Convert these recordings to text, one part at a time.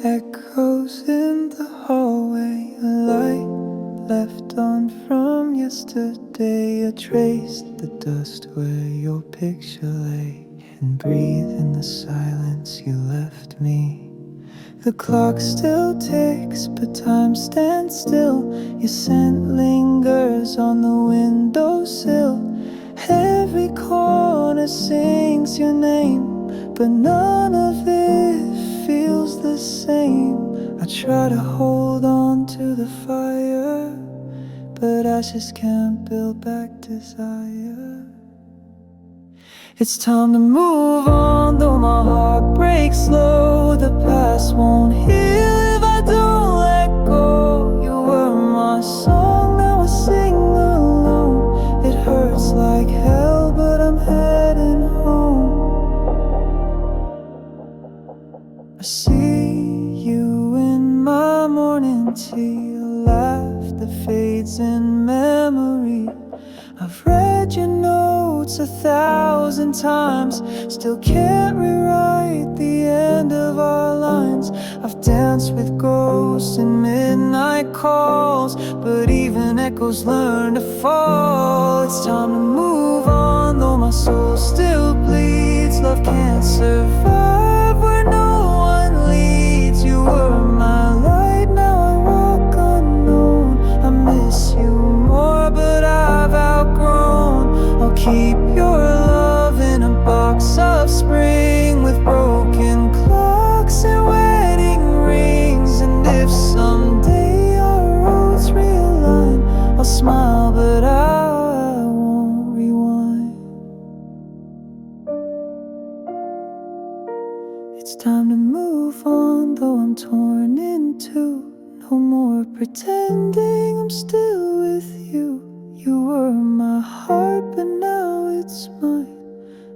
echoes in the hallway, a light left on from yesterday. I traced the dust where your picture lay and breathe in the silence you left me. The clock still ticks, but time stands still. Your scent lingers on the windowsill. Every corner sings your name, but none of it feels the same. I try to hold on to the fire, but ashes can't build back desire. It's time to move on, though my heart breaks slow. The past won't heal if I don't let go. You were my song, now I sing alone. It hurts like hell, but I'm heading home. I see you in my morning tea, a laugh that fades in memory. I've read your notes 1,000 times, still can't rewrite the end of our lines. I've danced with ghosts in midnight calls, but even echoes learn to fall. It's time to move on, though my soul still bleeds. Love can't survive where no one leads. You were my light, now I walk unknown. I miss you more, but I've outgrown. I'll keep your love in a box of spring, with broken clocks and wedding rings. And if someday our roads realign, I'll smile, but I won't rewind. It's time to move on, though I'm torn in two. No more pretending I'm still with you. You were my heart, but now it's mine.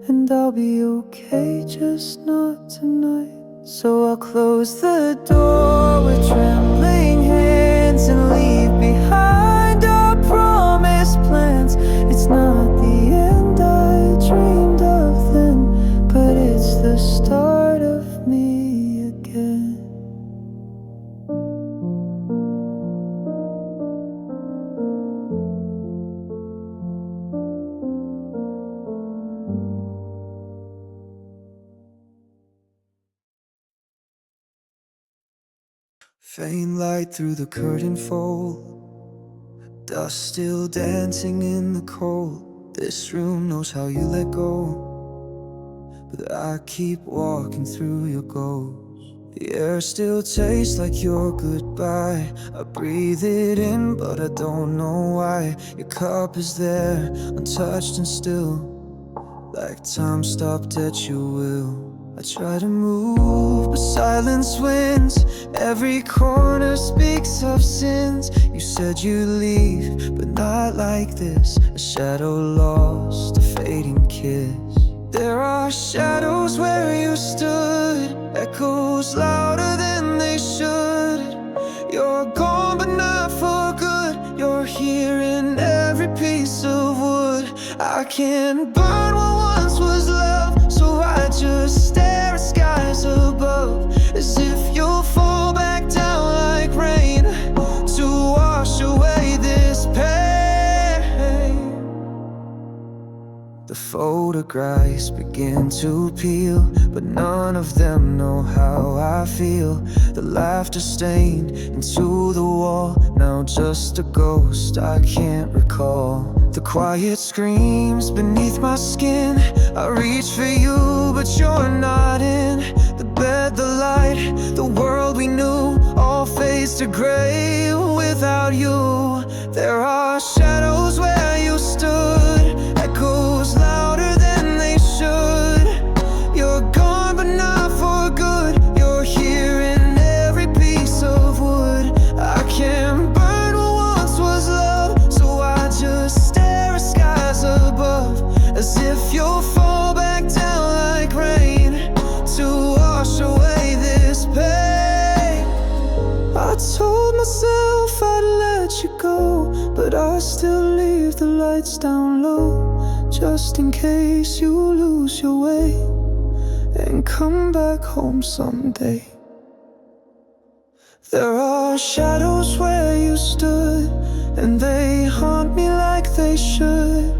And I'll be okay, just not tonight. So I'll close the door with trembling hands and leave behind our promised plans. It's not the end I dreamed of then, but it's the start of me again. Faint light through the curtain fold, dust still dancing in the cold. This room knows how you let go, but I keep walking through your ghost. The air still tastes like your goodbye. I breathe it in, but I don't know why. Your cup is there, untouched and still, like time stopped at your will. I try to move, but silence wins. Every corner speaks of sins. You said you'd leave, but not like this. A shadow lost, a fading kiss. There are shadows where you stood, echoes louder than they should. You're gone, but not for good. You're here in every piece of wood. I can't burn what once was love, so I just stare at skies above, as if you'll fall back down like rain to wash away this pain. The photographs begin to peel, but none of them know how I feel. The laughter stained into the wall, now just a ghost I can't recall. The quiet screams beneath my skin. I reach for you, but you're not in. The bed, the light, the world we knew, all fades to gray without you. There are shadows where you stood, echoes louder than they should. You're gone, but not for good. You're here in every piece of wood. I can't burn what once was love, so I just stare at skies above, as if you'll fall back down like rain to wash away this pain. I told myself I'd let you go, but I still leave the lights down low, just in case you lose your way and come back home someday. There are shadows where you stood, and they haunt me like they should.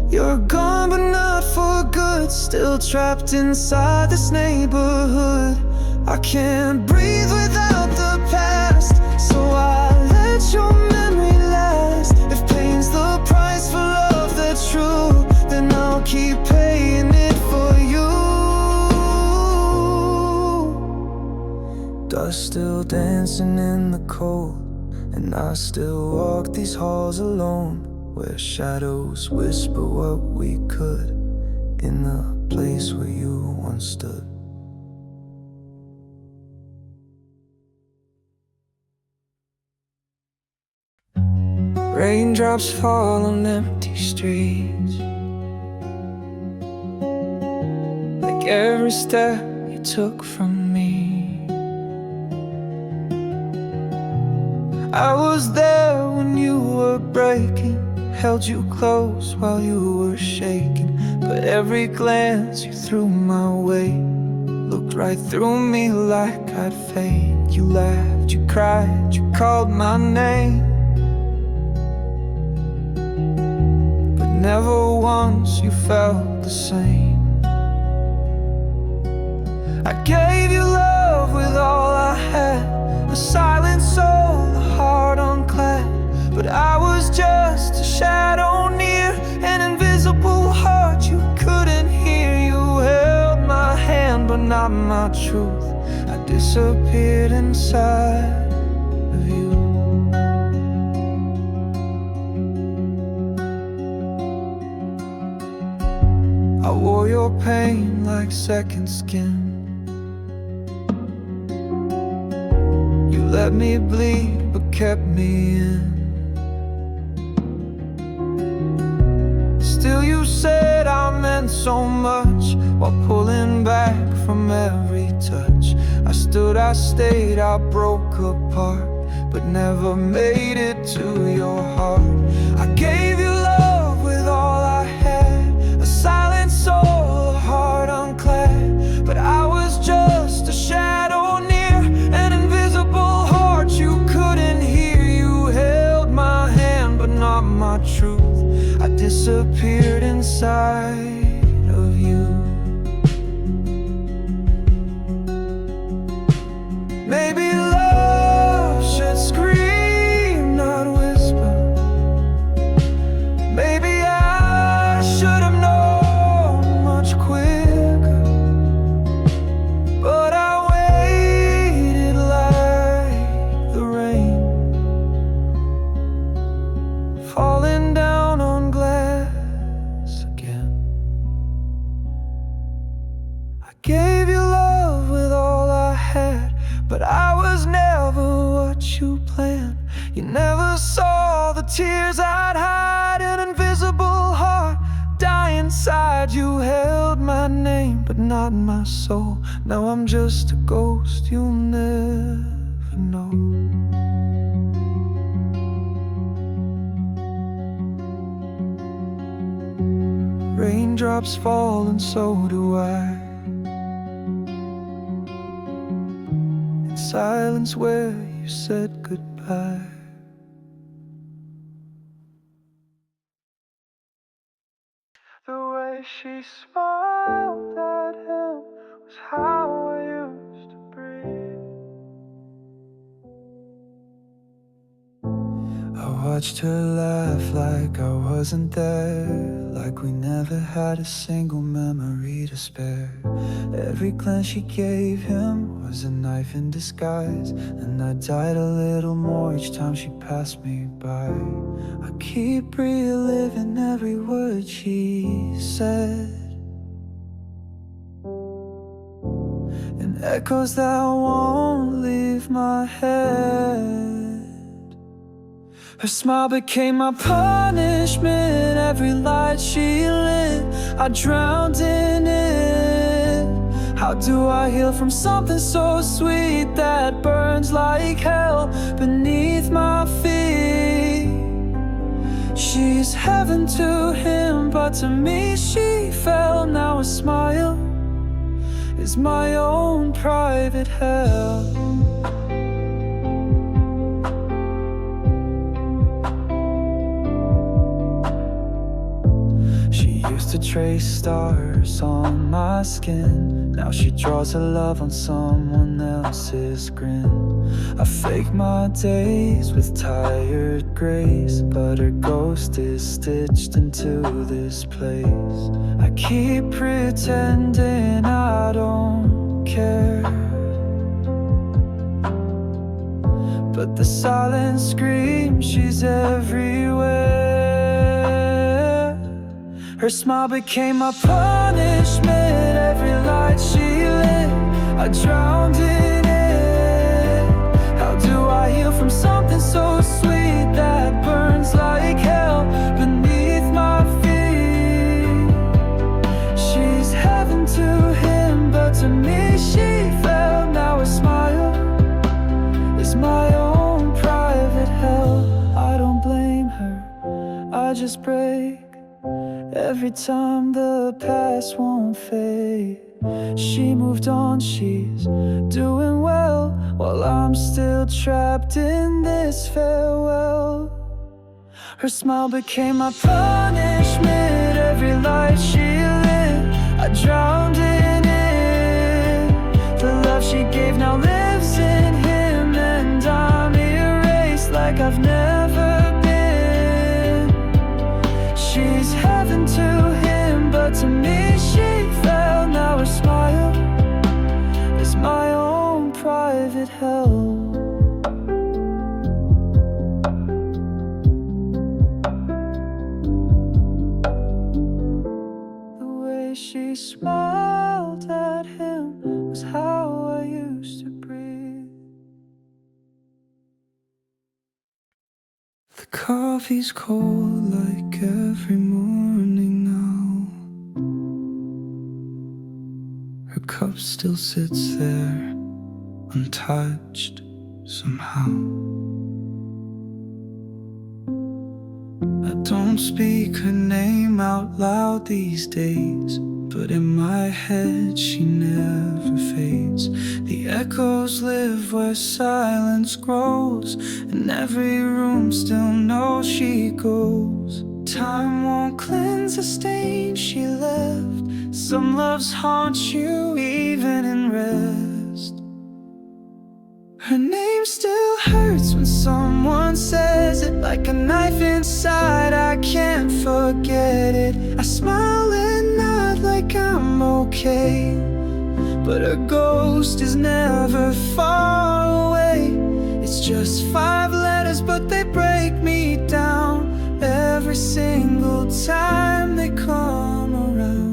You're gone but not for good, still trapped inside this neighborhood. I can't breathe without the past, so I let your memory last. If pain's the price for love that's true, then I'll keep paying it for you. Dust still dancing in the cold, and I still walk these halls alone, where shadows whisper what we could, in the place where you once stood. Raindrops fall on empty streets, like every step you took from me. I was there when you were breaking, held you close while you were shaking. But every glance you threw my way looked right through me like I'd fade. You laughed, you cried, you called my name, but never once you felt the same. I gave you love with all I had, a silent soul, a heart unclad. But I was just a shadow near, an invisible heart you couldn't hear. You held my hand but not my truth. I disappeared inside of you. I wore your pain like second skin. You let me bleed but kept me in. Still you said I meant so much, while pulling back from every touch. I stood, I stayed, I broke apart, but never made it to your heart. I gave you love with all I had, a silent soul, a heart unclad. But I was just a shadow near, an invisible heart you couldn't hear. You held my hand but not my truth. I disappeared inside of you. Maybe love should scream, not whisper. Maybe I should have known much quicker, but I waited like the rain, falling down on glass again. I gave you love with all I had, but I was never what you planned. You never saw the tears I'd hide, an invisible heart die inside. You held my name but not my soul. Now I'm just a ghost you'll never know. Raindrops fall and so do I, in silence where you said goodbye. The way she smiled at him was how I used to breathe. I watched her laugh like I wasn't there, like we never had a single memory to spare. Every glance she gave him was a knife in disguise, and I died a little more each time she passed me by. I keep reliving every word she said, in echoes that won't leave my head. Her smile became my punishment, every light she lit, I drowned in it. How do I heal from something so sweet that burns like hell beneath my feet? She's heaven to him, but to me she fell. Now a smile is my own private hell. trace stars on my skin. Now she draws her love on someone else's grin. I fake my days with tired grace, but her ghost is stitched into this place. I keep pretending I don't care, but the silence screams she's everywhere. Her smile became my punishment. Every light she lit, I drowned in it. How do I heal from something so sweet that burns like hell beneath my feet? She's heaven to him, but to me she fell. Now her smile is my own private hell. I don't blame her, I just break every time the past won't fade. She moved on, she's doing well, while I'm still trapped in this farewell. Her smile became my punishment. Every light she lit, I drowned in it. The love she gave now lives in him, and I'm erased like I've never been. She's heaven to him, but to me she fell. Now her smile is my own private hell. The way she smiled at him was how I used to breathe. The coffee's cold like every morning now. Her cup still sits there, untouched somehow. I don't speak her name out loud these days, but in my head she never fades. The echoes live where silence grows, and every room still knows she goes. Time won't cleanse the stain she left. Some loves haunt you even in rest. Her name still hurts when someone says it, like a knife inside, I can't forget it. I smile and nod like I'm okay, but her ghost is never far away. It's just 5 letters, but they break me down every single time they come around.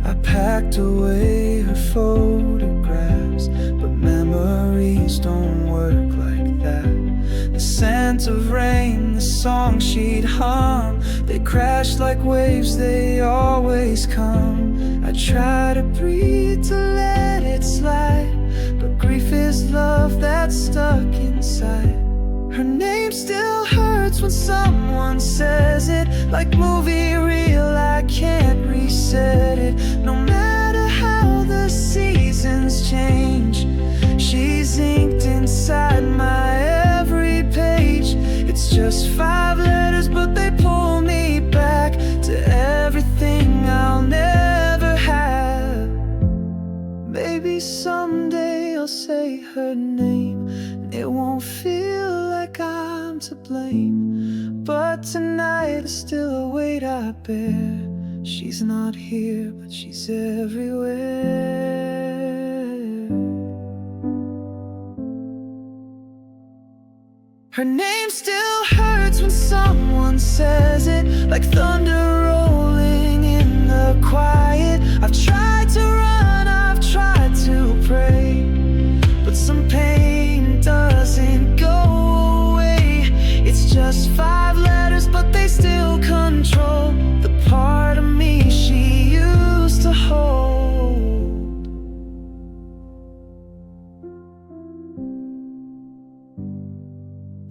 I packed away her photographs, but memories don't work like that. The scent of rain, the song she'd hum, they crash like waves, they always come. I try to breathe to let it slide, but grief is love that's stuck inside. Her name still hurts when someone says it, like movie reel, I can't reset it. No matter how the seasons change, she's inked inside my every page. It's just 5 letters, but they pull me back to everything I'll never have. Maybe someday I'll say her name, and it won't feel like I'm to blame. But tonight there's still a weight I bear. She's not here, but she's everywhere. Her name still hurts when someone says it, like thunder rolling in the quiet. I've tried to run, I've tried to pray, but some pain doesn't go away. It's just 5 letters, but they still control the part of me she used to hold.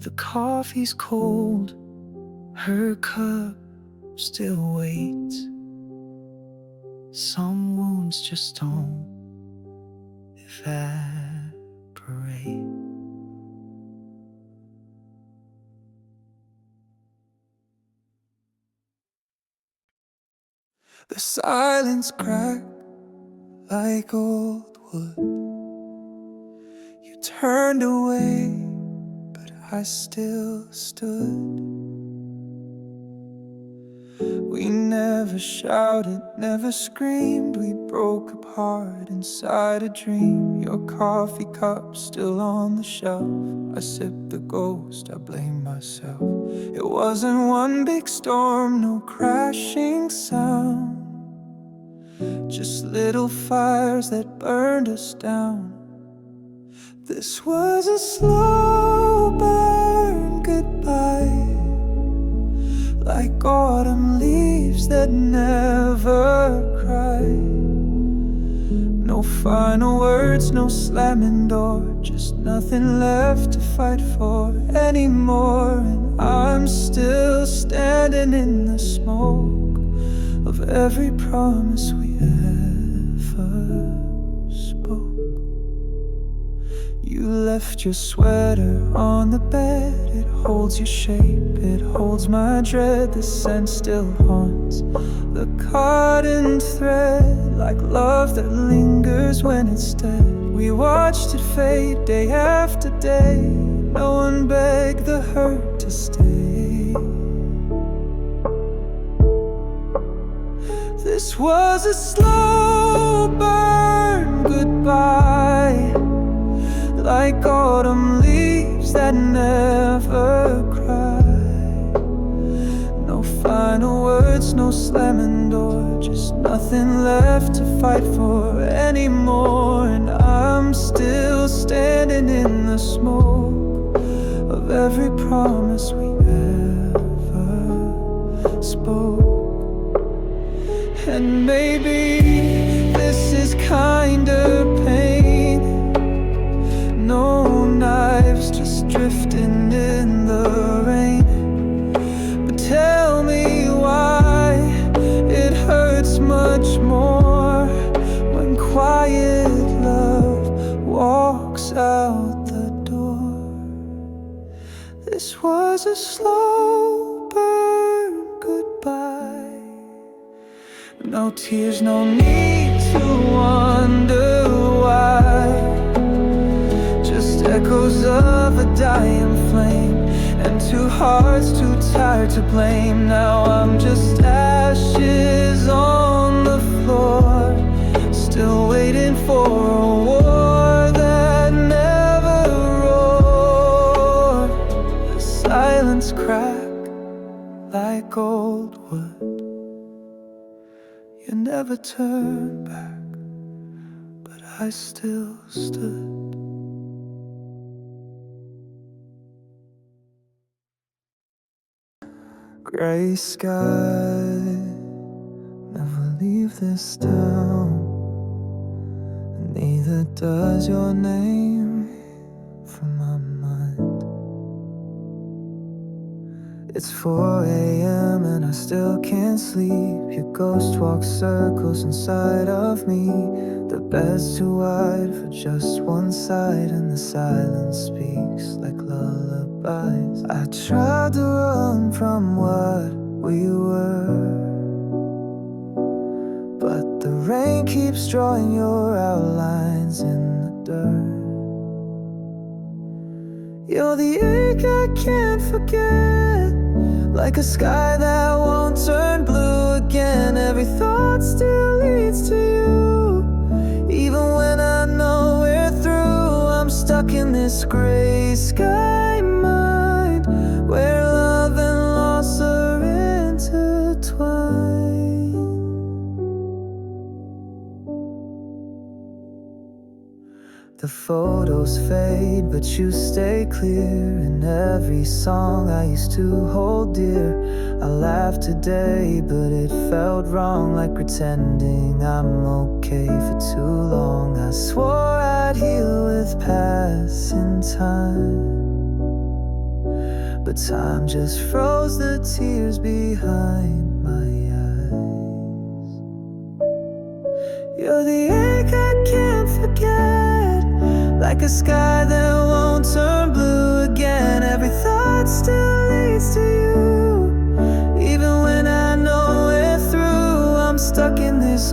The coffee's cold, her cup still waits. Some wounds just don't evaporate. The silence cracked like old wood. You turned away, but I still stood. We never shouted, never screamed. We broke apart inside a dream. Your coffee cup still on the shelf. I sipped the ghost, I blame myself. It wasn't one big storm, no crashing sound, just little fires that burned us down. This was a slow burn goodbye, like autumn leaves that never cry. No final words, no slamming door, just nothing left to fight for anymore. And I'm still standing in the smoke of every promise we ever spoke. You left your sweater on the bed. It holds your shape, it holds my dread. The scent still haunts the cotton thread, like love that lingers when it's dead. We watched it fade day after day. No one begged the hurt to stay. This was a slow burn goodbye, like autumn leaves that never cry. No final words, no slamming door, just nothing left to fight for anymore. And I'm still standing in the smoke of every promise we ever spoke. And maybe this is kinder pain. No knives, just drifting in the rain. But tell me why it hurts much more when quiet love walks out the door. This was a slow burn goodbye. No tears, no need to wonder why. Just echoes of a dying flame, and two hearts too tired to blame. Now I'm just ashes on the floor, still waiting for a war that never roared. The silence cracked like old wood. You never turned back, but I still stood. Gray sky, never leave this town. Neither does your name from my mind. It's 4 a.m. and I still can't sleep. Your ghost walks circles inside of me. The bed's too wide for just one side, and the silence speaks like lullabies. I tried to run from what we were, but the rain keeps drawing your outlines in the dirt. You're the ache I can't forget, like a sky that won't turn blue again. Every thought still leads to you, even when I know we're through. I'm stuck in this gray sky mind, where love and loss are intertwined. The photos fade, but you stay clear in every song I used to hold dear. I laughed today, but it felt wrong, like pretending I'm okay for too long. I swore I'd heal with passing time, but time just froze the tears behind my eyes. You're the ache I can't forget, like a sky that won't turn blue again. Every thought still leads to you, even when I know we're through. I'm stuck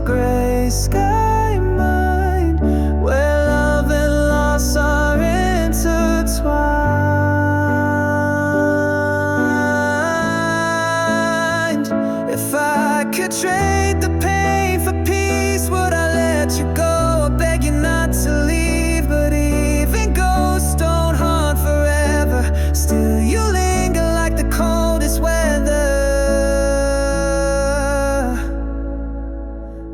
gray sky mind, where love and loss are intertwined. If I could trade the pain for peace, would I let you go? I beg you not to leave, but even ghosts don't haunt forever. Still you linger like the coldest weather.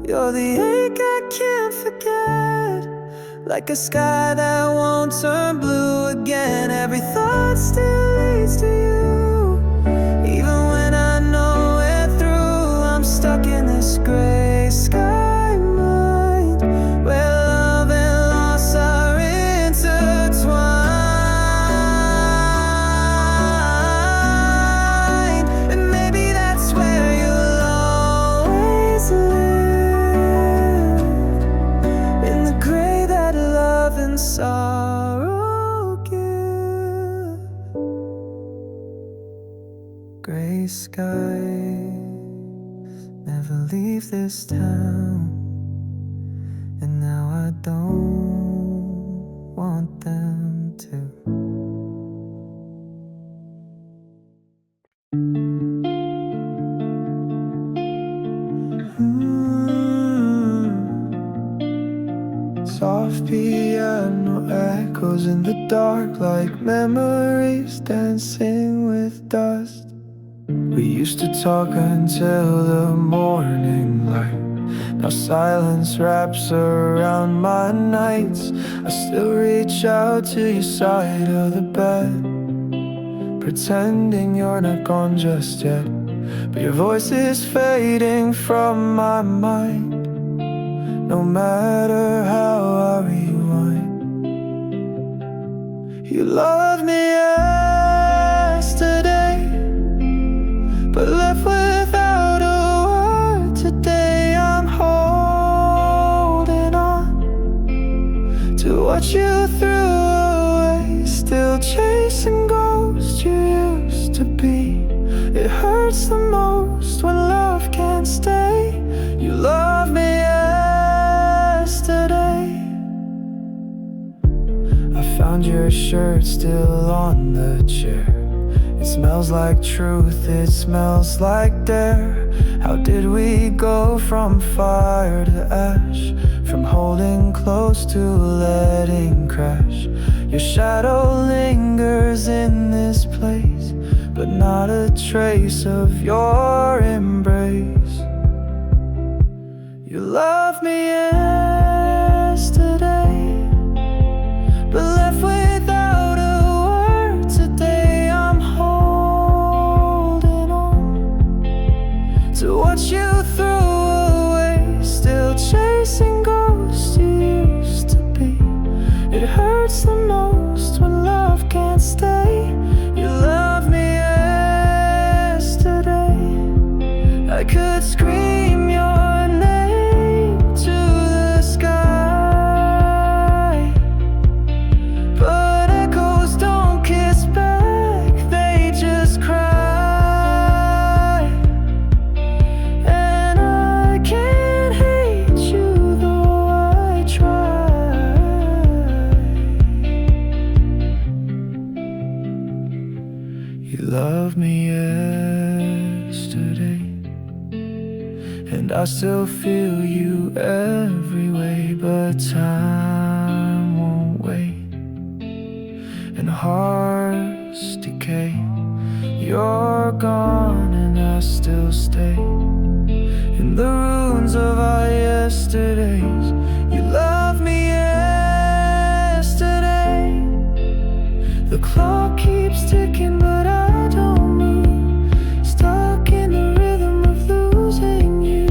You're the ache I can't forget, like a sky that won't turn blue again. Every thought still leads to you, even when I know it through. I'm stuck in this gray sky mind, where love and loss are intertwined. And maybe that's where you'll always live, in the gray that love and sorrow give. Gray skies never leave this town, and now I don't want them to. Soft piano echoes in the dark, like memories dancing with dust. We used to talk until the morning light. Now silence wraps around my nights. I still reach out to your side of the bed, pretending you're not gone just yet. But your voice is fading from my mind, no matter how I rewind. You loved me yesterday, but left without a word today. I'm holding on to what you threw away, still chasing ghosts you used to be. It hurts the most when love can't stay. You love me yesterday. I found your shirt still on the chair. It smells like truth, it smells like dare. How did we go from fire to ash, from holding close to letting crash? Your shadow lingers in this place, but not a trace of your embrace. You love me yesterday, but left without a word today. I'm holding on to what you threw away, still chasing ghosts you used to be. It hurts the most when love can't stay. You love me yesterday. I could scream your name to the sky, but echoes don't kiss back, they just cry. And I can't hate you though I try. You love me yesterday, and I still feel you every way. But time won't wait, and hearts decay. You're gone and I still stay in the ruins of our yesterdays. You love me yesterday. The clock keeps ticking but I don't move, stuck in the rhythm of losing you.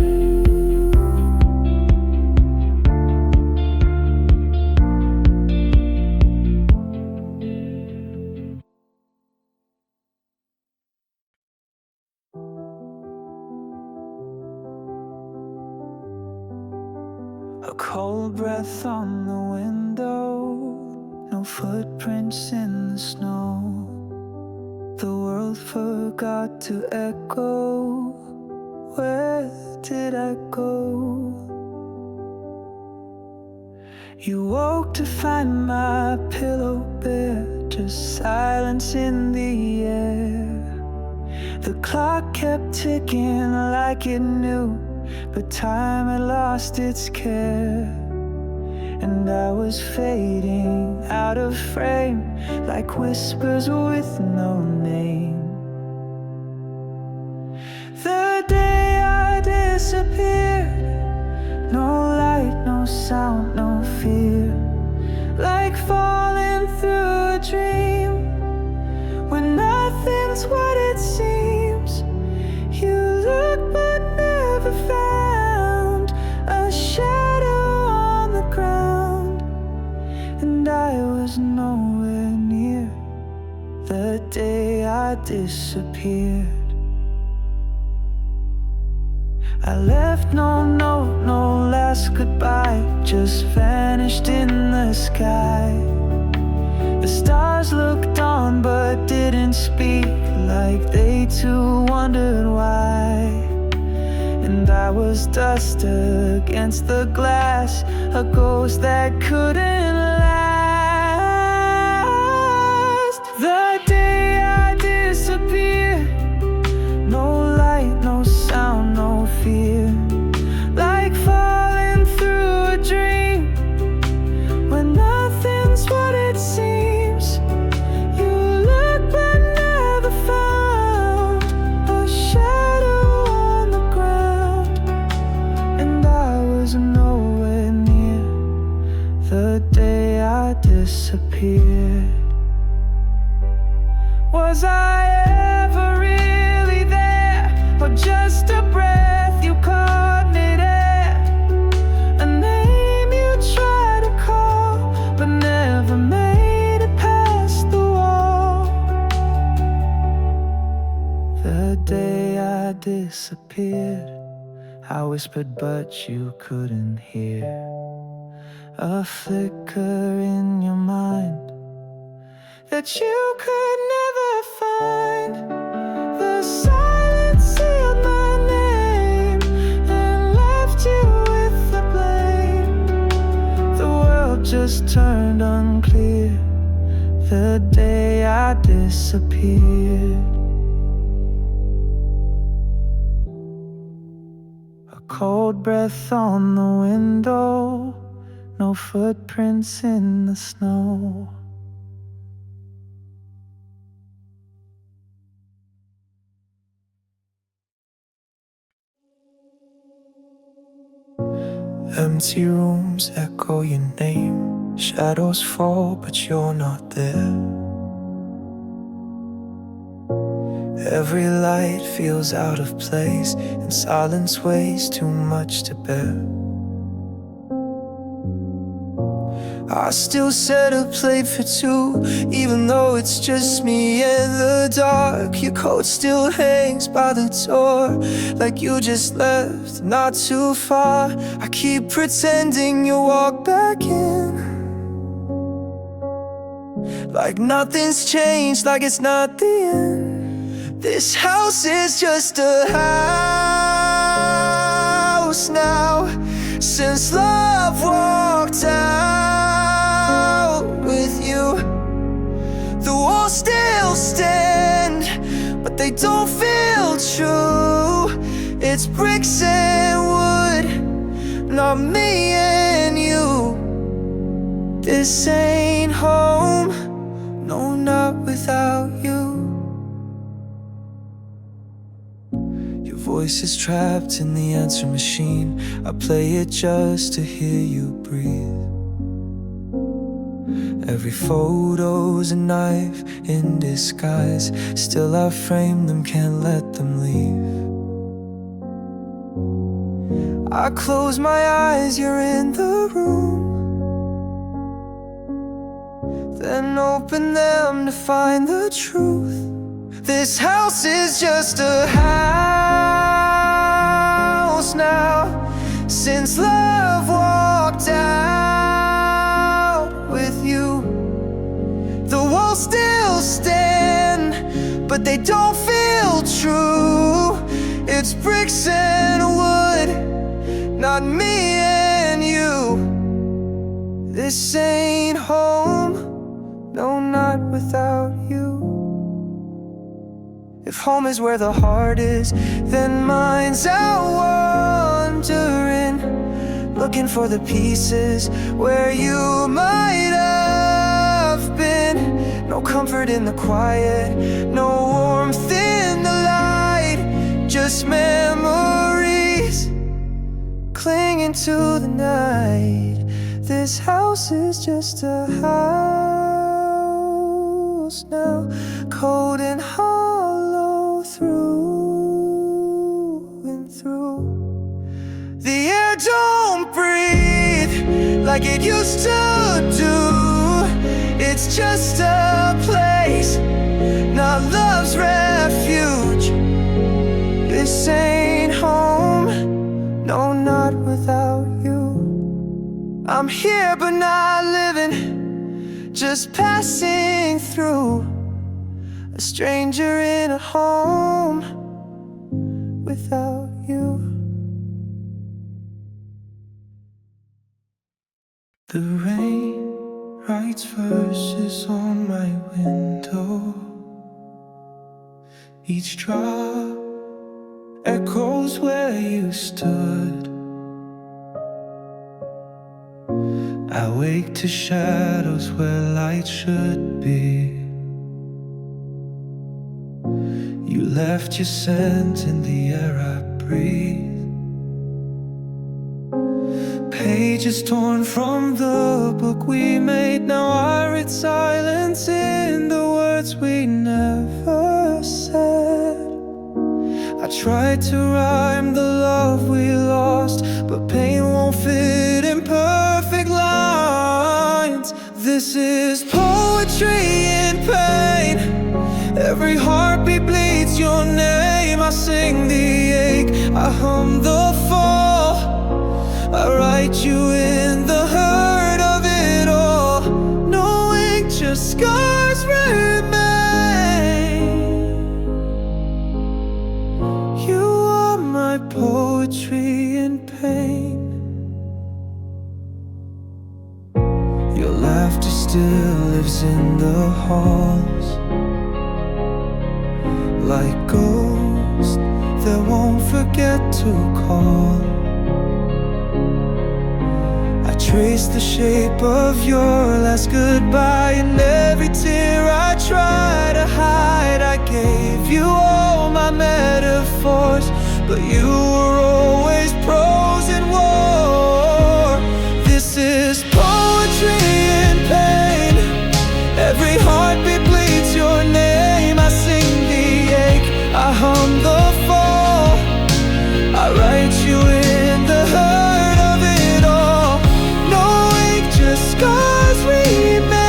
A cold breath on the window, no footprints in the snow. The world forgot to echo. Where did I go? You woke to find my pillow bare, just silence in the air. The clock kept ticking like it knew, but time had lost its care. And I was fading out of frame, like whispers with no name. The day I disappeared, no light, no sound, no fear, like falling through a dream when nothing's what it seems. You looked but never found a shadow on the ground, and I was nowhere near the day I disappeared. I left no note, no last goodbye, just vanished in the sky. The stars looked on but didn't speak, like they too wondered why. And I was dust against the glass, a ghost that couldn't last. The day I disappeared, no light, no sound, no fear, like falling through a dream when nothing's what it seems. You looked but never found a shadow on the ground, and I was nowhere near the day I disappeared. Was I ever really there, or just a breath you caught mid-air? A name you tried to call, but never made it past the wall. The day I disappeared, I whispered but you couldn't hear. A flicker in your mind that you could never find. The silence sealed my name and left you with the blame. The world just turned unclear the day I disappeared. A cold breath on the window, no footprints in the snow. Empty rooms echo your name. Shadows fall, but you're not there. Every light feels out of place, and silence weighs too much to bear. I still set a plate for two, even though it's just me in the dark. Your coat still hangs by the door, like you just left not too far. I keep pretending you walk back in, like nothing's changed, like it's not the end. This house is just a house now, since love walked out with you. The walls still stand, but they don't feel true. It's bricks and wood, not me and you. This ain't home, no, not without you. Your voice is trapped in the answer machine. I play it just to hear you breathe. Every photo's a knife in disguise, still I frame them, can't let them leave. I close my eyes, you're in the room, then open them to find the truth. This house is just a house now, since love walked out with you. The walls still stand, but they don't feel true. It's bricks and wood, not me and you. This ain't home, no, not without you. If home is where the heart is, then mine's out wandering, looking for the pieces where you might have been. No comfort in the quiet, no warmth in the light, just memories clinging to the night. This house is just a house now, cold and hollow through and through. The air don't breathe like it used to do. It's just a place, not love's refuge. This ain't home, no, not without you. I'm here but not living, just passing through, a stranger in a home without you. The rain writes verses on my window. Each drop echoes where you stood. I wake to shadows where light should be. You left your scent in the air I breathe. Pages torn from the book we made. Now I read silence in the words we never said. I tried to rhyme the love we lost, but pain won't fit in perfect lines. This is poetry in pain. Every heartbeat bleeds your name. I sing the ache, I hum the fall, I write you in the hurt of it all. No ink, just scars remain. You are my poetry in pain. Your laughter still lives in the halls, like ghosts that won't forget to call. I trace the shape of your last goodbye, and every tear I try to hide. I gave you all my metaphors, but you were always prose and war. This is poetry in pain. Every heartbeat bleeds your name. I sing the ache, I hum the fall, I write you in the hurt of it all. No ink, just scars remain.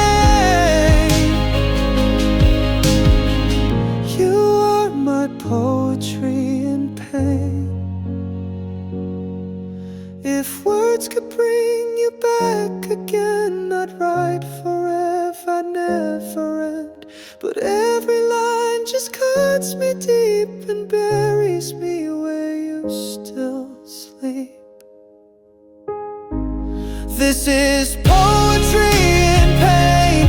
You are my poetry in pain. If words could bring you back again, I'd write forever, I'd never end. But every line just cuts me deep and buries me where you still sleep. This is poetry in pain.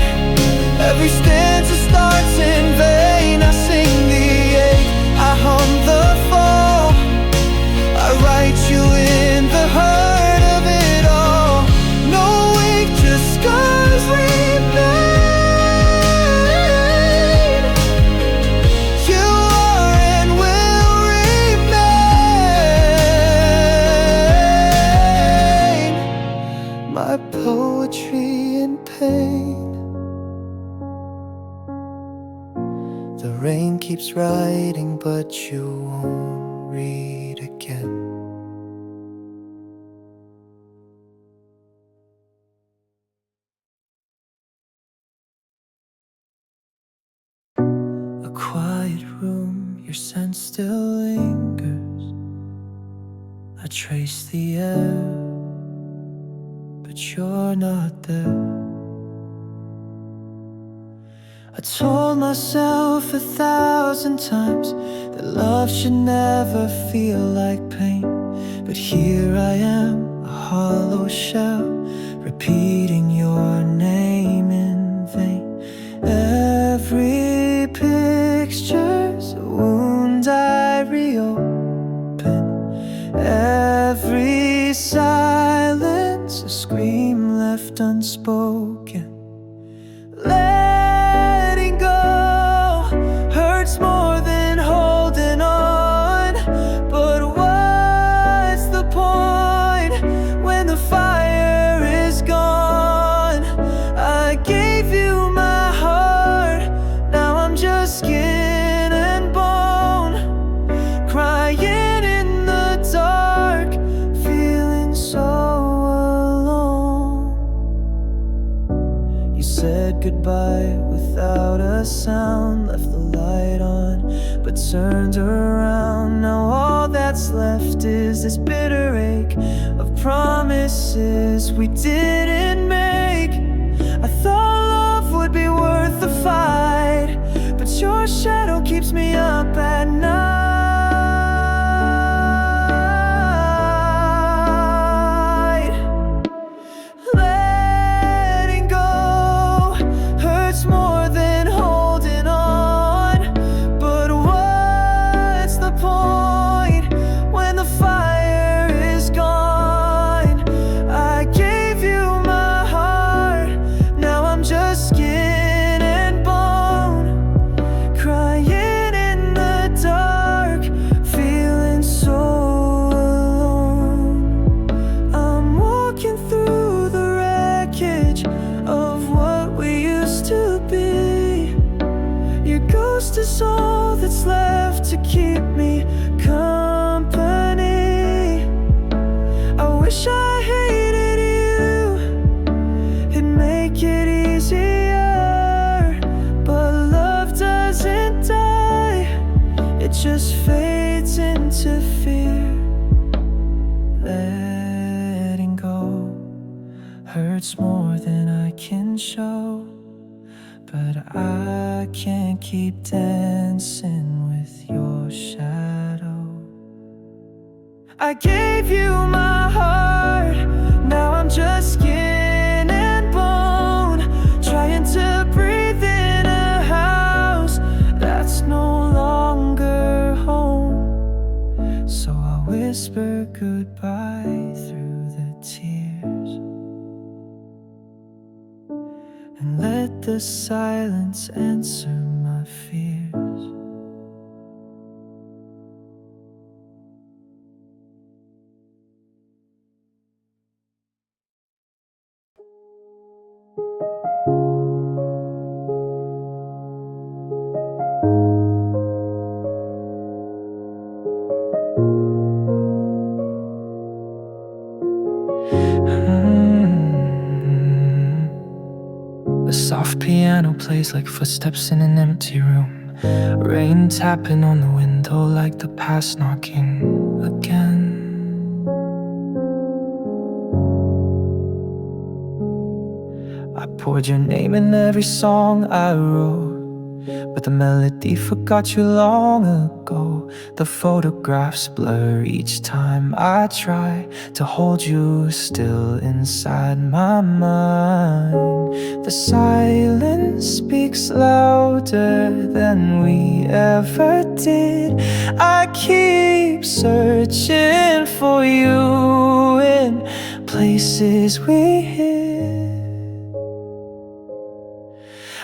Every stanza starts in vain. I sing the ache, I hum the fall, I write you in the hurt of it all. No ink, just scars remain. You are and will remain my poetry in pain. The rain keeps writing, but you won't read again. A quiet room, your scent still lingers. I trace the air, but you're not there. I told myself 1,000 times that love should never feel like pain. But here I am, a hollow shell, repeating your name in vain. Every picture's a wound I reopen. Every silence a scream left unspoken. Letting go hurts more than holding on. But what's the point when the fire is gone? I gave you my heart, now I'm just skin and bone, crying in the dark, feeling so alone. You said goodbye without a sound, left the light on but turned around. Now all that's left is this bitter ache of promises we didn't make. I thought love would be worth the fight, but your shadow keeps me up at night. Letting go hurts more than holding on. But what's the point when the fire is gone? I gave you my heart, now I'm just skin and bone, crying in the dark, feeling so alone. I'm walking through the wreckage of what we used to be. Your ghost is all that's left to keep me company. I wish I hated you, it'd make it easier. But love doesn't die, it just fades into fear. Letting go hurts more than I can show, but I can't keep dancing with your shadow. I gave you my heart, now I'm just skin and bone, trying to breathe in a house that's no longer home. So I whisper goodbye through the tears and let the silence answer my fears. The soft piano plays like footsteps in an empty room. Rain tapping on the window like the past knocking again. I poured your name in every song I wrote, but the melody forgot you long ago. The photographs blur each time I try to hold you still inside my mind. The silence speaks louder than we ever did. I keep searching for you in places we hid.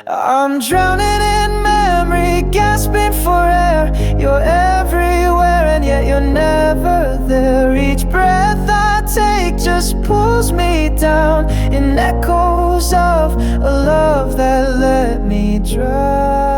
I'm drowning in memory, gasping for air. You're everywhere and yet you're never there. Each breath I take just pulls me down in echoes of a love that let me drown.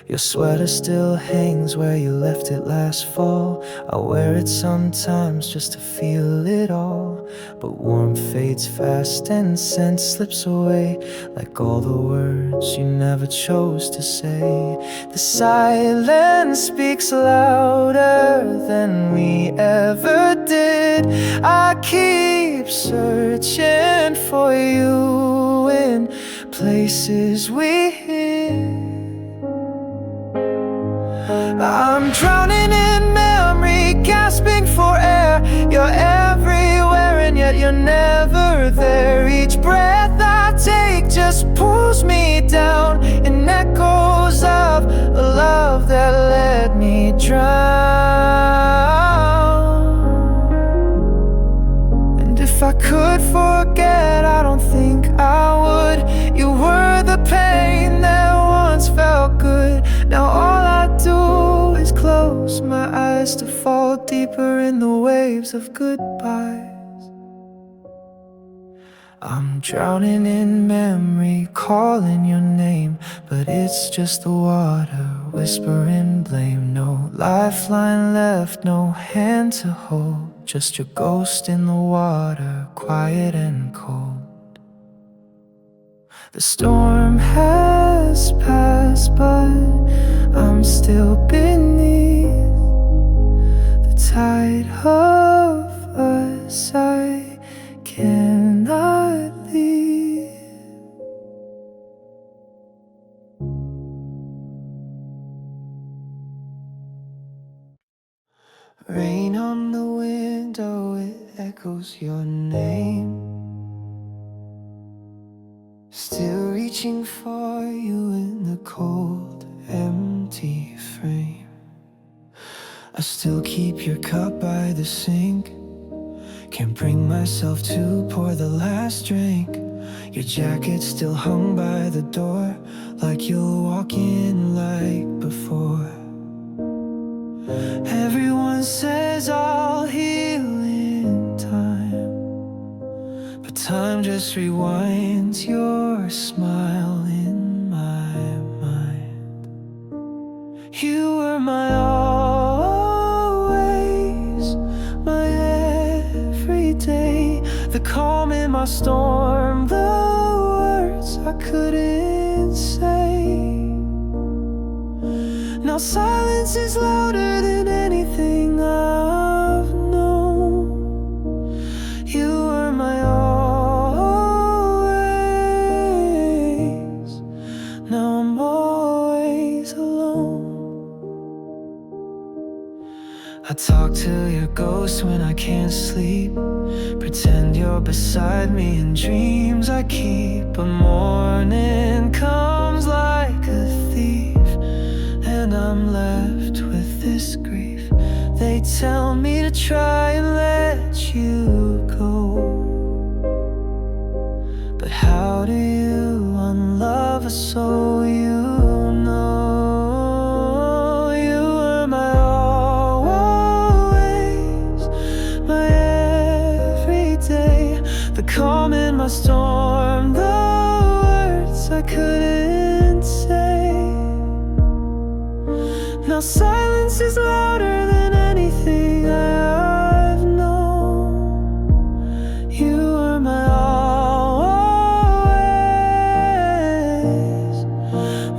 Your Your sweater still hangs where you left it last fall. I wear it sometimes just to feel it all. But warmth fades fast and scent slips away, like all the words you never chose to say. The silence speaks louder than we ever did. I keep searching for you in places we hid. I'm drowning in memory, gasping for air. You're everywhere and yet you're never there. Each breath I take just pulls me down in echoes of a love that let me drown. And if I could forget, I don't think I would. You were the pain that once felt good. Now all I do is close my eyes to fall deeper in the waves of goodbyes. I'm drowning in memory, calling your name, but it's just the water whispering blame. No lifeline left, no hand to hold, just your ghost in the water, quiet and cold. The storm has passed, but I'm still beneath the tide of us I cannot leave. Rain on the window, it echoes your name. Still reaching for you in the cold, empty frame. I still keep your cup by the sink. Can't bring myself to pour the last drink. Your jacket still hung by the door, like you'll walk in like before. Everyone says I'll heal in time, but time just rewinds your smile in my mind. You were my always, my everyday, the calm in my storm, the words I couldn't say. Now silence is louder than anything I've known. You were my always, now I'm always alone. I talk to your ghost when I can't sleep, pretend you're beside me in dreams I keep. But morning comes like a thief, and I'm left with this grief. They tell me to try and let you go, but how do you unlove a soul you know? You were my always, my everyday, the calm in my storm, the words I couldn't say. Now silence is louder than anything I've known. You were my always,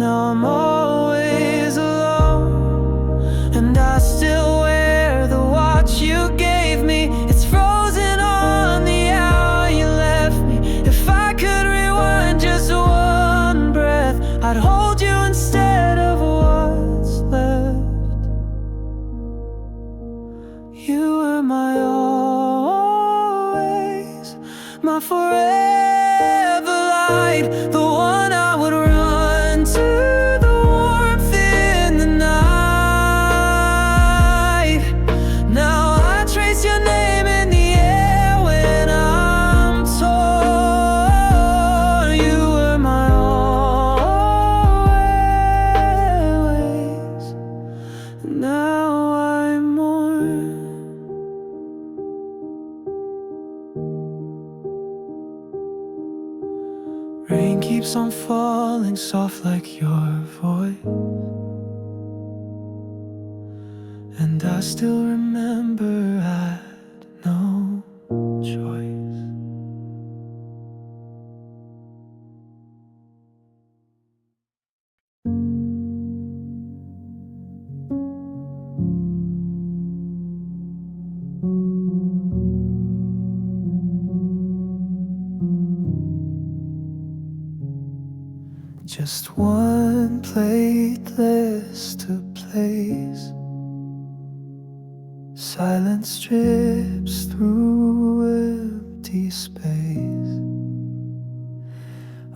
now I'm always alone. And I still wear the watch you gave me, it's frozen on the hour you left me. If I could rewind just one breath, I'd hold you instead of what's left. You were my always, my forever light, the one I would run to, the warmth in the night. Now I trace your name in the air when I'm torn. You were my always, now I mourn. Rain keeps on falling soft like your voice. And I still remember I had no choice. Just one plate less to place. Silence drips through empty space.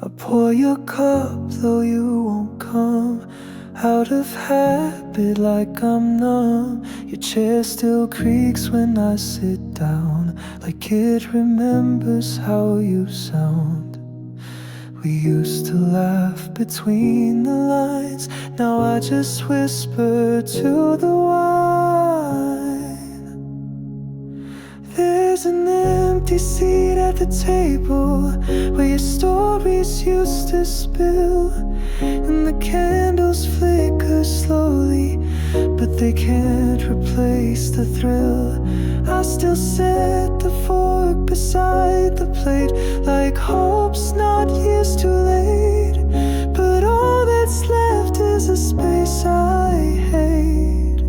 I pour your cup though you won't come. Out of habit like I'm numb. Your chair still creaks when I sit down, like it remembers how you sound. We used to laugh between the lines. Now I just whisper to the wine. There's an empty seat at the table where your stories used to spill, and the candles flicker slowly, but they can't replace the thrill. I still set the fork beside the plate, like hope's not years too late. But all that's left is a space I hate,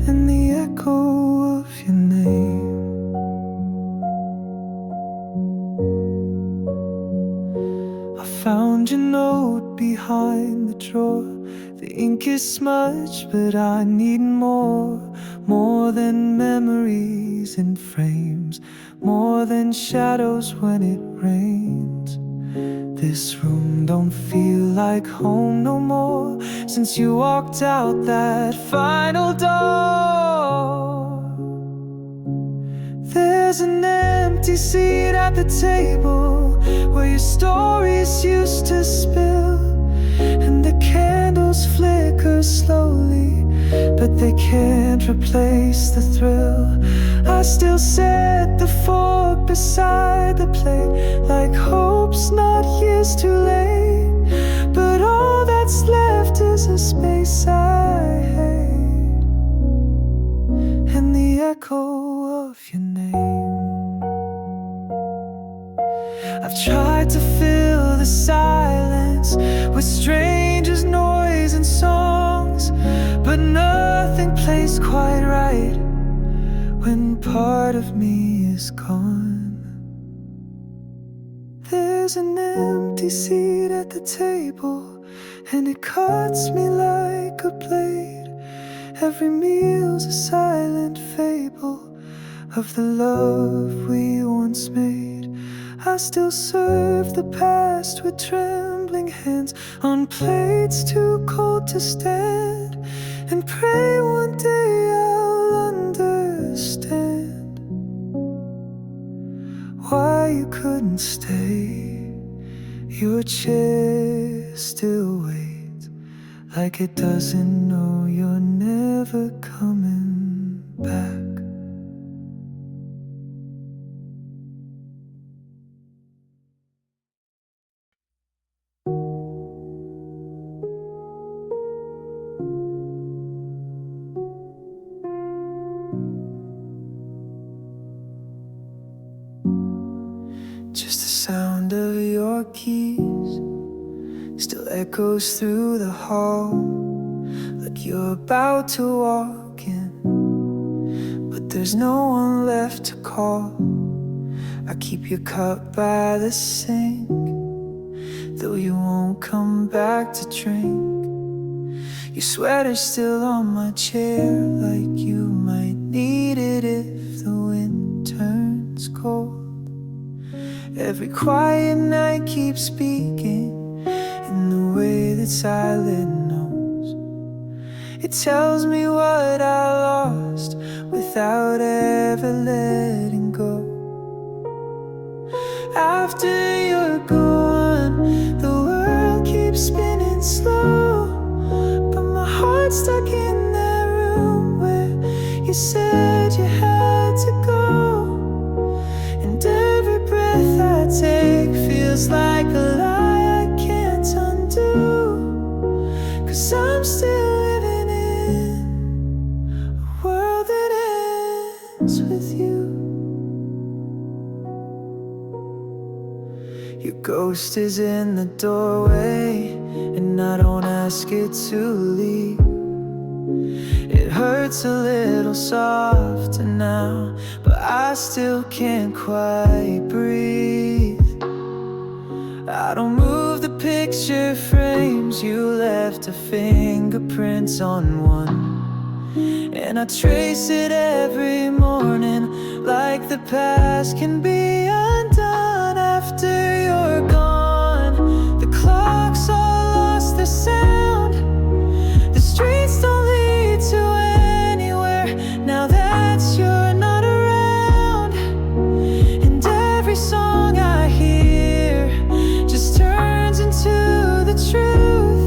and the echo of your name. I found your note behind the drawer. The ink is smudged, but I need more. More than memories in frames, more than shadows when it rains. This room don't feel like home no more since you walked out that final door. There's an empty seat at the table where your stories used to spill, and the candles flicker slowly, but they can't replace the thrill. I still set the fork beside the plate, like hope's not years too late. But all that's left is a space I hate, and the echo of your name. I've tried to fill the silence with strangers, noise and songs, but nothing plays quite right when part of me is gone. There's an empty seat at the table, and it cuts me like a blade. Every meal's a silent fable of the love we once made. I still serve the past with trembling hands on plates too cold to stand, and pray one day I'll understand why you couldn't stay. Your chair still waits like it doesn't know you're never coming back. Just the sound of your keys still echoes through the hall, like you're about to walk in, but there's no one left to call. I keep your cup by the sink, though you won't come back to drink. Your sweater's still on my chair, like you might need it if the wind turns cold. Every quiet night keeps speaking in the way that silence knows. It tells me what I lost without ever letting go. After you're gone, the world keeps spinning slow, but my heart's stuck in that room where you said you had to go. And every breath I take feels like a lie I can't undo, 'cause I'm still living in ghost is in the doorway, and I don't ask it to leave. It hurts a little softer now, but I still can't quite breathe. I don't move the picture frames, you left the fingerprints on one, and I trace it every morning, like the past can be undone after you're gone. The clocks all lost their sound, the streets don't lead to anywhere now that you're not around. And every song I hear just turns into the truth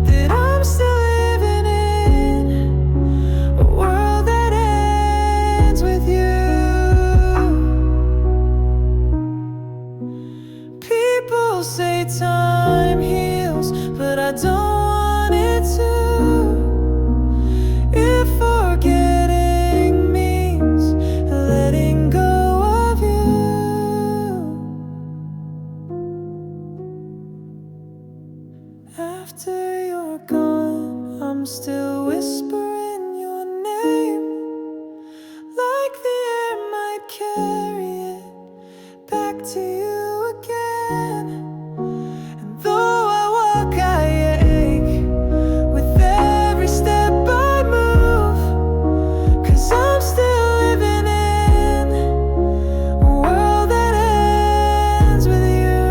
that I'm still living in a world that ends with you. People say time heals, but I don't want it to. If forgetting means letting go of you, after you're gone, I'm still whispering your name, like the air might carry it back to you again. And though I walk, I ache with every step I move, 'cause I'm still living in a world that ends with you.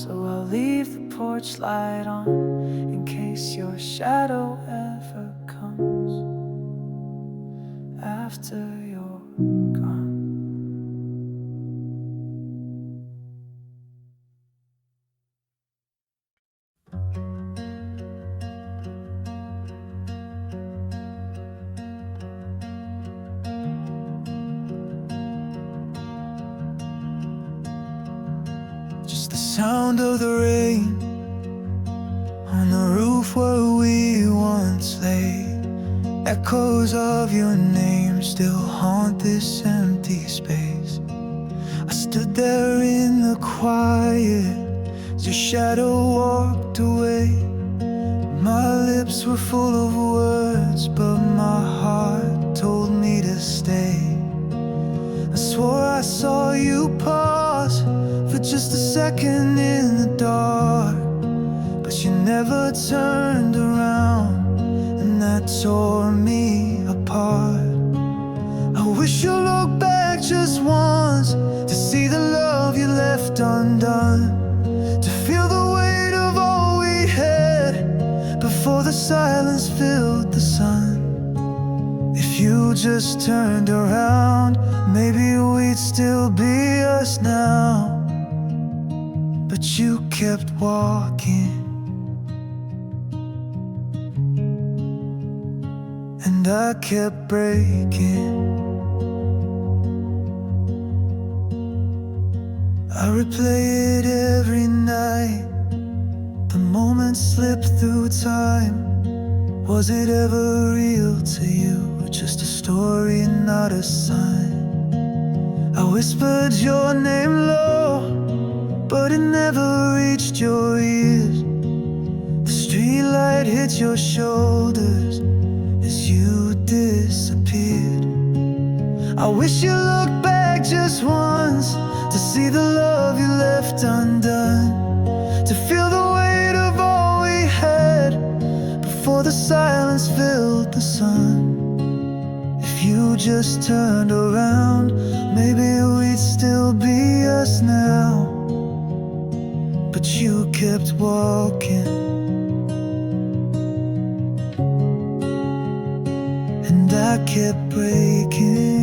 So I'll leave the porch light on in case your shadow ever comes after you're gone. Just the sound of the rain on the roof where we once lay. Echoes of your name still haunt this empty space. I stood there in the quiet as your shadow walked away. My lips were full of words, but my heart told me to stay. I swore I saw you pause for just a second in the dark, but you never turned around, and that tore me apart. I wish you looked back just once to see the love you left undone, to feel the weight of all we had before the silence filled the sun. If you just turned around, maybe we'd still be us now. But you kept walking, and I kept breaking. I replay it every night. The moments slip through time. Was it ever real to you? Just a story and not a sign. I whispered your name low, but it never reached your ears. The streetlight hit your shoulders as you disappeared. I wish you looked back just once to see the love you left undone, to feel the weight of all we had before the silence filled the sun. If you just turned around, maybe we'd still be us now. But you kept walking, and I kept breaking.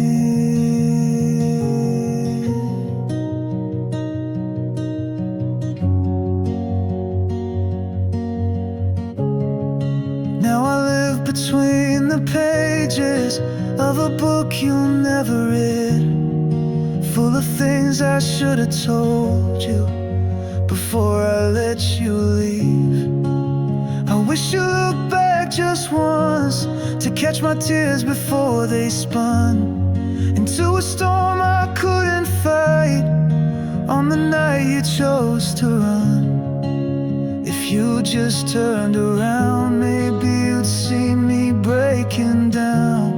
Now I live between the pages of a book you'll never read, full of things I should have told you before I let you leave. I wish you looked back just once to catch my tears before they spun into a storm I couldn't right on the night you chose to run. If you just turned around, maybe you'd see me breaking down.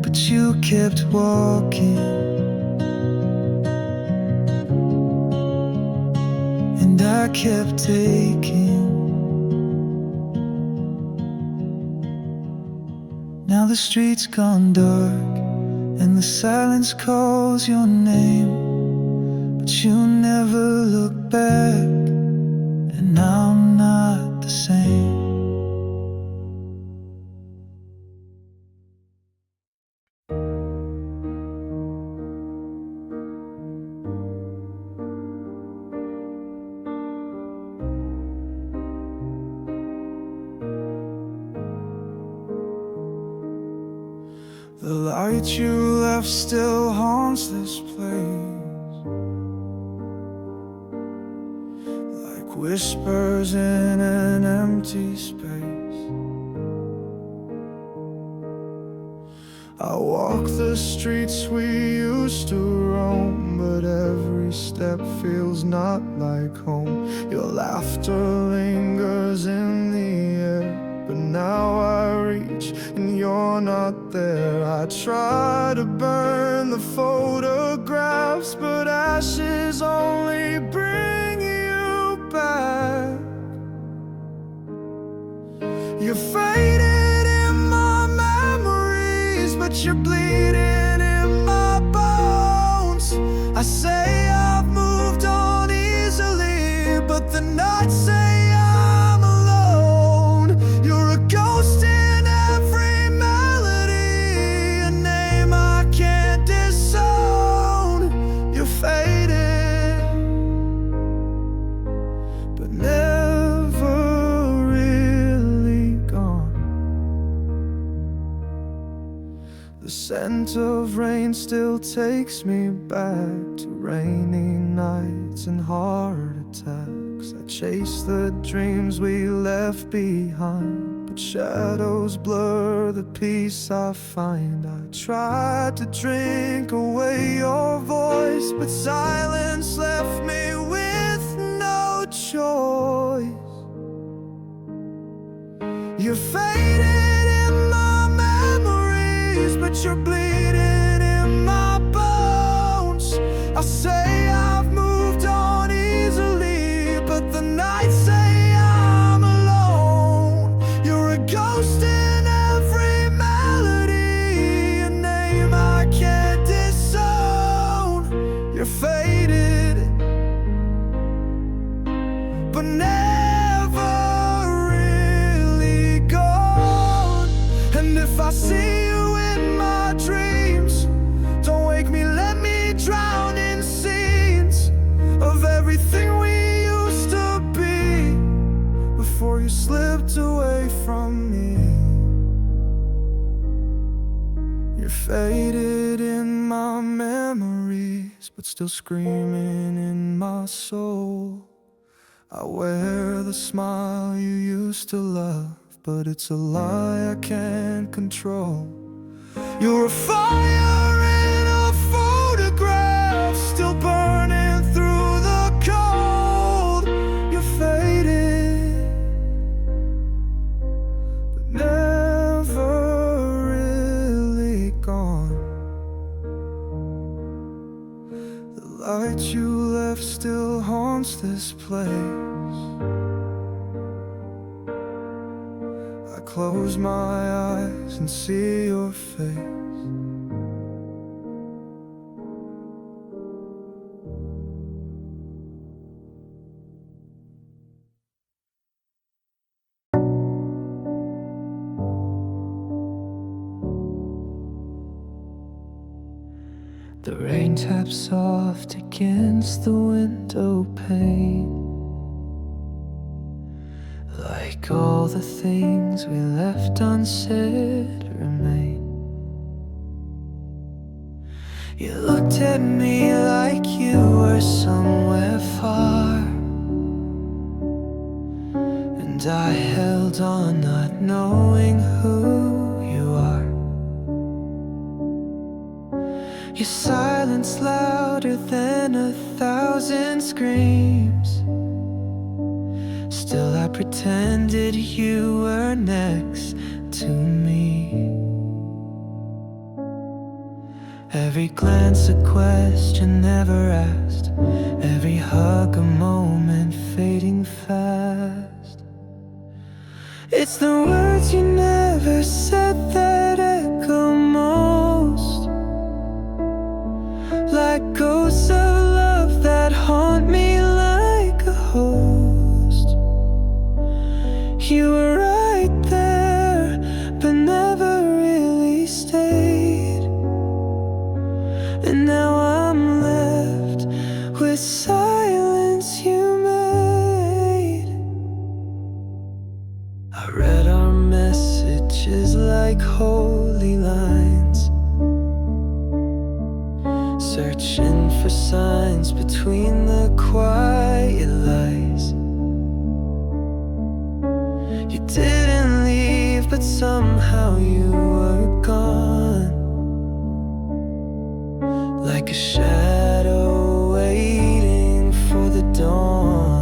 But you kept walking, and I kept taking. Now the street's gone dark, and the silence calls your name, but you never look back, and I'm not the same. The light you left still haunts this place, like whispers in an empty space. I walk the streets we used to roam, but every step feels not like home. Your laughter lingers in the air, but now I reach and you're not there. I try to burn the photographs, but ashes only bring you back. You're faded in my memories, but you're bleeding in my bones. I say I've moved on easily, but the nights say I'm alone. You're a ghost in every melody, a name I can't disown. You're faded, but never really gone. The scent of rain still takes me back to rainy nights and heart attacks. I chase the dreams we left behind, but shadows blur the peace I find. I tried to drink away your voice, but silence left me with no choice. You're faded in my memories, but you're bleeding in my bones. I say I've moved on easily, but the nights say I'm alone. You're a ghost in every melody, a name I can't disown. You're faded, but never really gone. And if I see you in my dreams, don't wake me, let me drown in scenes of everything we used to be before you slipped away from me. You're faded in my memories, but still screaming in my soul. I wear the smile you used to love, but it's a lie I can't control. You're a fire in a photograph, still burning through the cold. You're faded, but never really gone. The light you left still haunts this place. I close my eyes and see your face. The rain taps soft against the window pane, like all the things we left unsaid remain. You looked at me like you were somewhere far, and I held on not knowing who you are. Your silence louder than 1,000 screams. Still I pretended you were next to me. Every glance a question never asked, every hug a moment fading fast. It's the words you never said that echo most, like ghosts of love that haunt me like a host. You were right there, but never really stayed. And now I'm left with silence you made. I read our messages like holy lines, searching for signs between the quiet lies. You didn't leave, but somehow you were gone, like a shadow waiting for the dawn.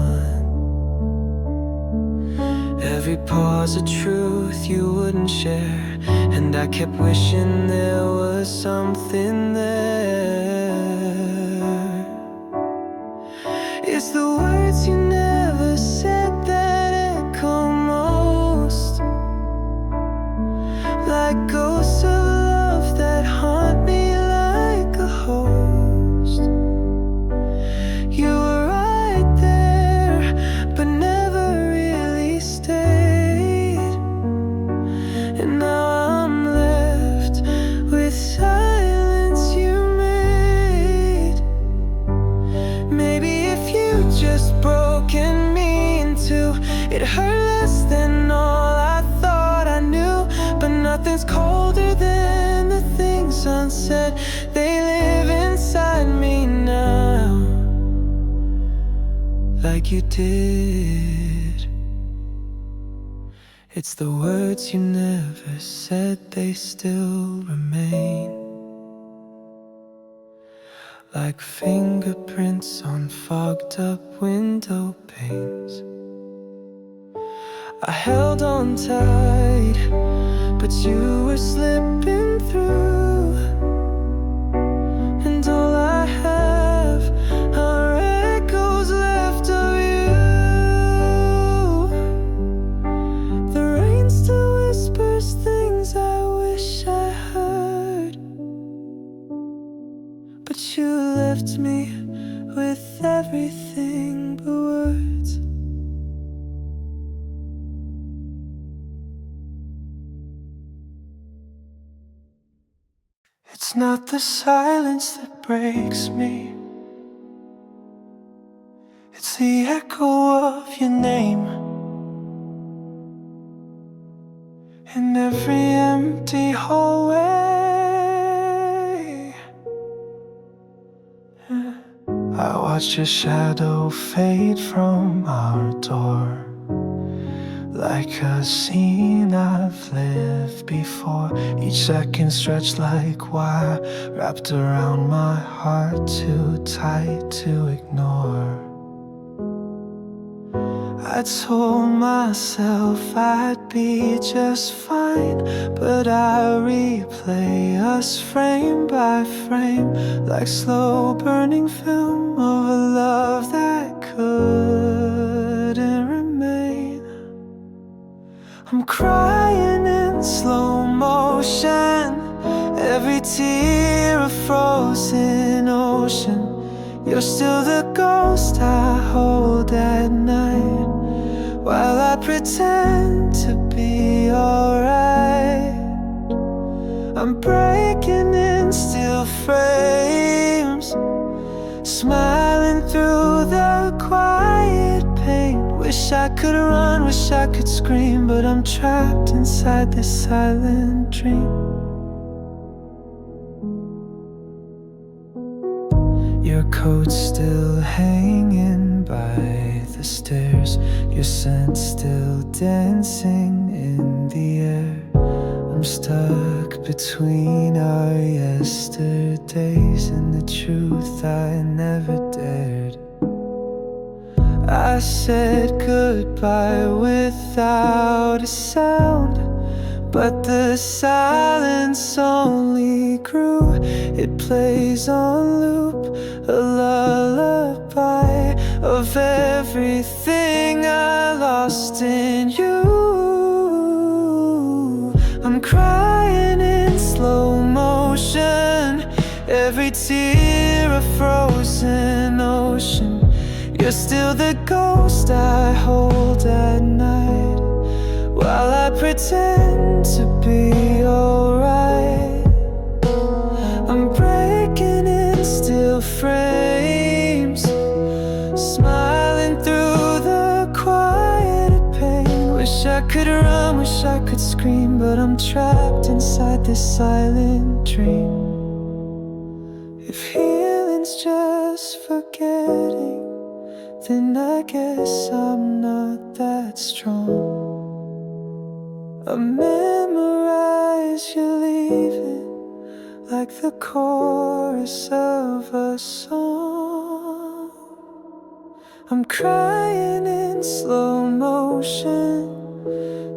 Every pause a truth you wouldn't share, and I kept wishing there was something there. It's the words you never said that echo most, like ghosts of love that haunt me like a host. You were right there, but never really stayed. And now I'm left with silence you made. Maybe if you just broken me in two, it hurt less than all I thought I knew. But nothing's colder than the things unsaid, they live inside me now, like you did. It's the words you never said, they still remain, like fingerprints on fogged up window panes. I held on tight, but you were slipping through. And all I have are echoes left of you. The rain still whispers things I wish I heard, but you left me with everything but words. It's not the silence that breaks me, it's the echo of your name in every empty hallway. I watched your shadow fade from our door, like a scene I've lived before. Each second stretched like wire, wrapped around my heart, too tight to ignore. I told myself I'd be just fine, but I replay us frame by frame, like slow burning film of a love that couldn't remain. I'm crying in slow motion, every tear a frozen ocean. You're still the ghost I hold at night, while I pretend to be alright. I'm breaking in steel frames, smiling through the quiet pain. Wish I could run, wish I could scream, but I'm trapped inside this silent dream. Your coat's still hanging by the stairs, your scent still dancing in the air. I'm stuck between our yesterdays and the truth I never dared. I said goodbye without a sound, but the silence only grew. It plays on loop, a lullaby of everything I lost in you. I'm crying in slow motion, every tear a frozen ocean. You're still the ghost I hold at night, while I pretend to be alright. I'm breaking in still frames, smiling through the quiet pain. Wish I could run, wish I could scream, but I'm trapped inside this silent dream. If healing's just forgetting, then I guess I'm not that strong. I memorize you leaving like the chorus of a song. I'm crying in slow motion,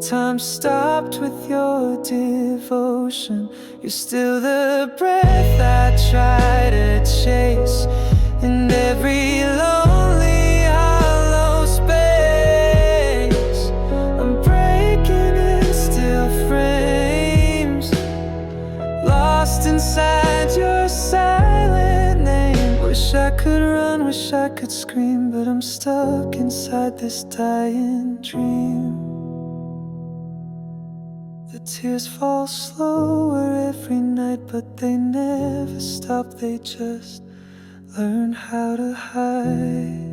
time stopped with your devotion. You're still the breath I try to chase in every lonely hollow space. I'm breaking in still frames, lost inside your silent name. Wish I could run, wish I could scream, but I'm stuck inside this dying dream. The tears fall slower every night, but they never stop, they just learn how to hide.